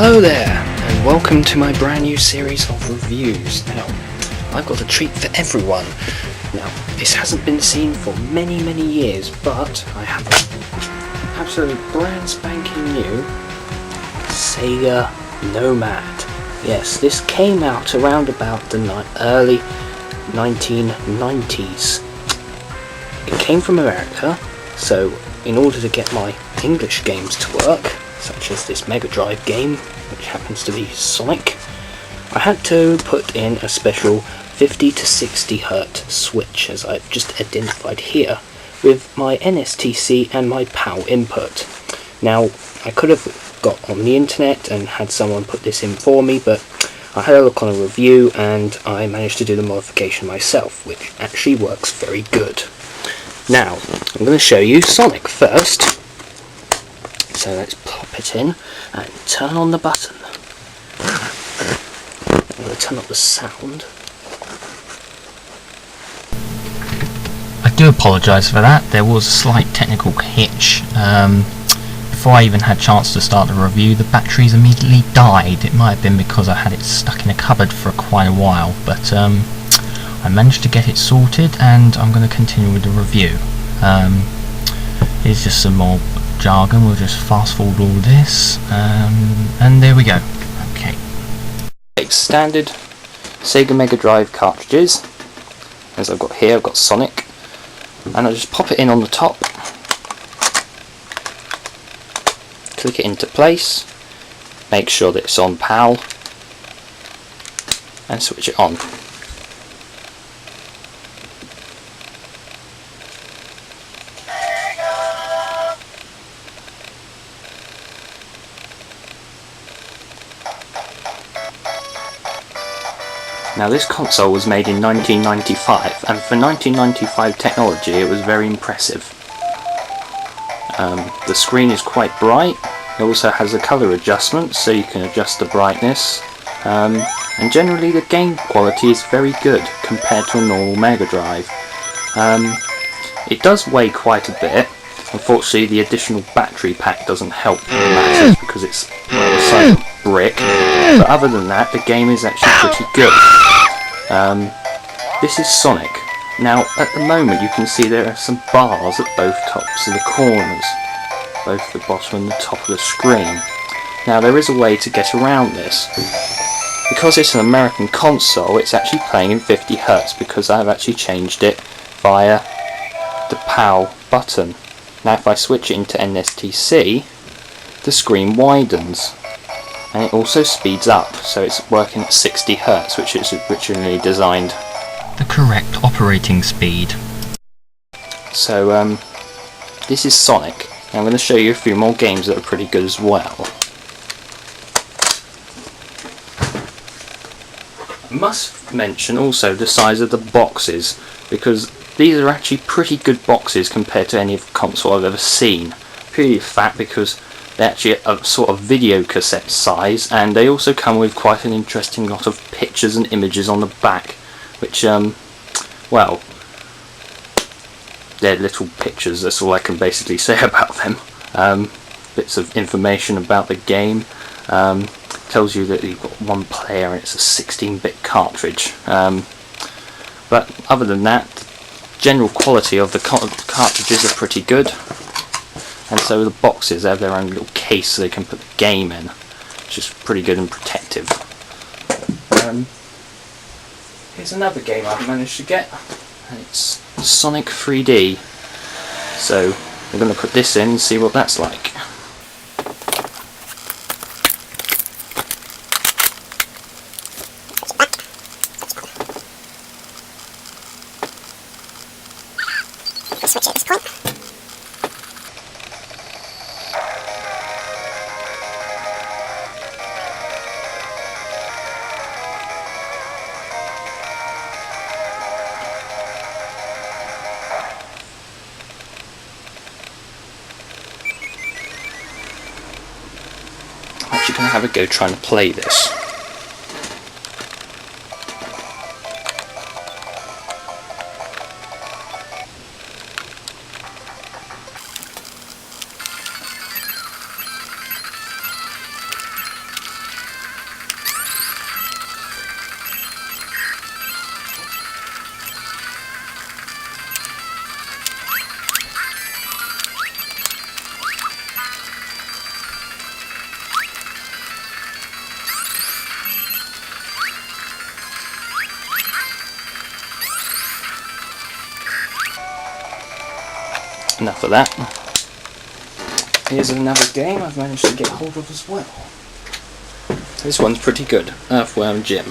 Hello there, and welcome to my brand new series of reviews. Now, I've got a treat for everyone. Now, this hasn't been seen for many years, but I have an absolutely brand spanking new Sega Nomad. Yes, this came out around about the early 1990s. It came from America, so in order to get my English games to work, such as this Mega Drive game, which happens to be Sonic, I had to put in a special 50 to 60 Hz switch, as I've just identified here, with my NSTC and my PAL input. Now, I could have got on the internet and had someone put this in for me, but I had a look on a review and I managed to do the modification myself, which actually works very good. Now, I'm going to show you Sonic first. So let's pop it in and turn on the button. I'm going to turn up the sound. I do apologise for that. There was a slight technical hitch. Before I even had a chance to start the review, the batteries immediately died. It might have been because I had it stuck in a cupboard for quite a while, but I managed to get it sorted, and I'm going to continue with the review. Here's just some more jargon. We'll just fast forward all this, and there we go. Okay. Standard Sega Mega Drive cartridges, as I've got here. I've got Sonic, and I'll just pop it in on the top, click it into place, make sure that it's on PAL, and switch it on. Now, this console was made in 1995, and for 1995 technology it was very impressive. The screen is quite bright. It also has a colour adjustment, so you can adjust the brightness, and generally the game quality is very good compared to a normal Mega Drive. It does weigh quite a bit. Unfortunately, the additional battery pack doesn't help matters because it's the size of a brick, but other than that, the game is actually pretty good. This is Sonic. Now, at the moment you can see there are some bars at both tops of the corners, both the bottom and the top of the screen. Now, there is a way to get around this. Because it's an American console, it's actually playing in 50 Hz because I've actually changed it via the PAL button. Now, if I switch it into NSTC, the screen widens, and it also speeds up, so it's working at 60 Hz, which is originally designed. The correct operating speed. So, this is Sonic. I'm going to show you a few more games that are pretty good as well. I must mention also the size of the boxes, because these are actually pretty good boxes compared to any console I've ever seen. Purely the fact because they're actually a sort of video cassette size, and they also come with quite an interesting lot of pictures and images on the back, which, well, they're little pictures, that's all I can basically say about them. Bits of information about the game, tells you that you've got one player and it's a 16-bit cartridge. But other than that, the general quality of the cartridges are pretty good. And so the boxes have their own little case so they can put the game in, which is pretty good and protective. Here's another game I've managed to get, and it's Sonic 3D. So we're going to put this in and see what that's like. Switch at this point. I'm actually going to have a go trying to play this. enough of that. Here's another game I've managed to get hold of as well. This one's pretty good, Earthworm Jim.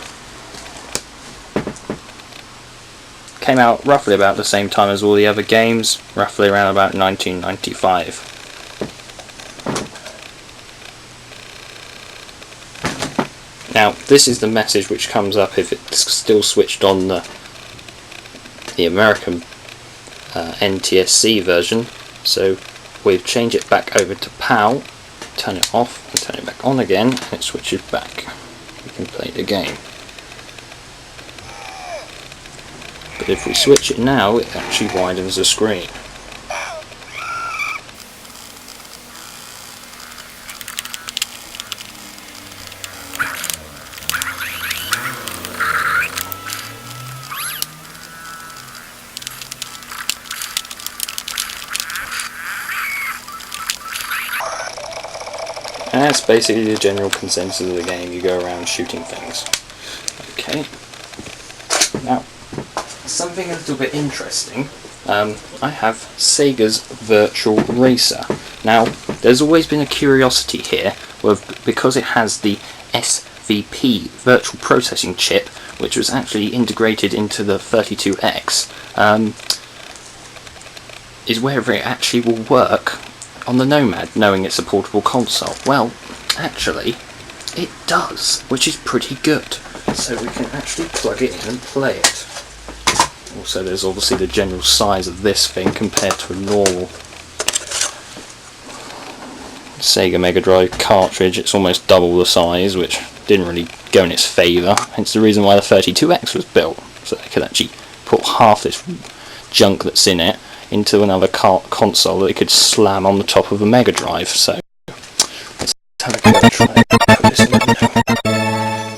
Came out roughly about the same time as all the other games, roughly around about 1995. Now, this is the message which comes up if it's still switched on the American NTSC version. So we've changed it back over to PAL, turn it off and turn it back on again, and it switches back. We can play the game. But if we switch it now, it actually widens the screen. And that's basically the general consensus of the game. You go around shooting things. Okay. Now, something a little bit interesting. I have Sega's Virtua Racer. Now, there's always been a curiosity here, because it has the SVP virtual processing chip, which was actually integrated into the 32X, is whether it actually will work on the Nomad, knowing it's a portable console. Well, actually, it does, which is pretty good. So we can actually plug it in and play it. Also, there's obviously the general size of this thing compared to a normal Sega Mega Drive cartridge. It's almost double the size, which didn't really go in its favour. Hence the reason why the 32X was built, so they could actually put half this junk that's in it into another console that they could slam on the top of a Mega Drive. So let's have a go and try and put this in now.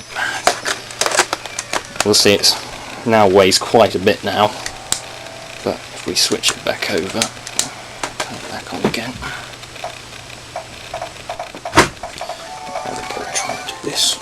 We'll see, it's now weighs quite a bit now, but if we switch it back over, turn it back on again. There we go, try and do this.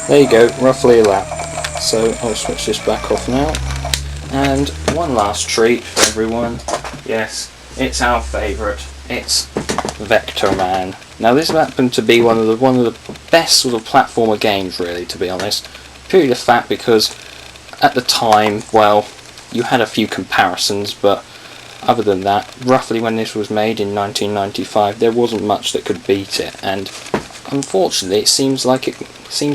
There you go, roughly a lap. So I'll switch this back off now. And one last treat for everyone. Yes, it's our favourite. It's Vectorman. Now this happened to be one of the best sort of platformer games, really, to be honest. Purely the fact because at the time, well, you had a few comparisons, but other than that, roughly when this was made in 1995, there wasn't much that could beat it. And unfortunately, it seems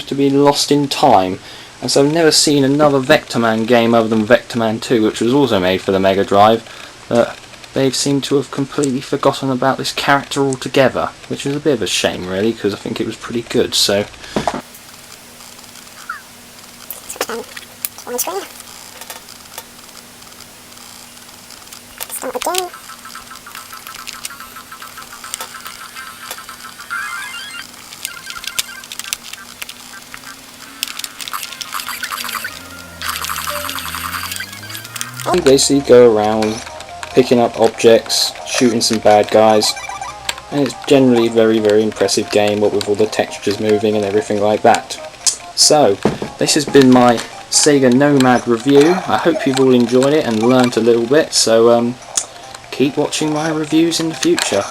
to be lost in time, and so I've never seen another Vectorman game other than Vectorman 2, which was also made for the Mega Drive. They've seemed to have completely forgotten about this character altogether, which is a bit of a shame, really, because I think it was pretty good. So On screen. Start the game. you basically go around picking up objects, shooting some bad guys, and it's generally a very, very impressive game, what with all the textures moving and everything like that. So, this has been my Sega Nomad review. I hope you've all enjoyed it and learnt a little bit, so keep watching my reviews in the future.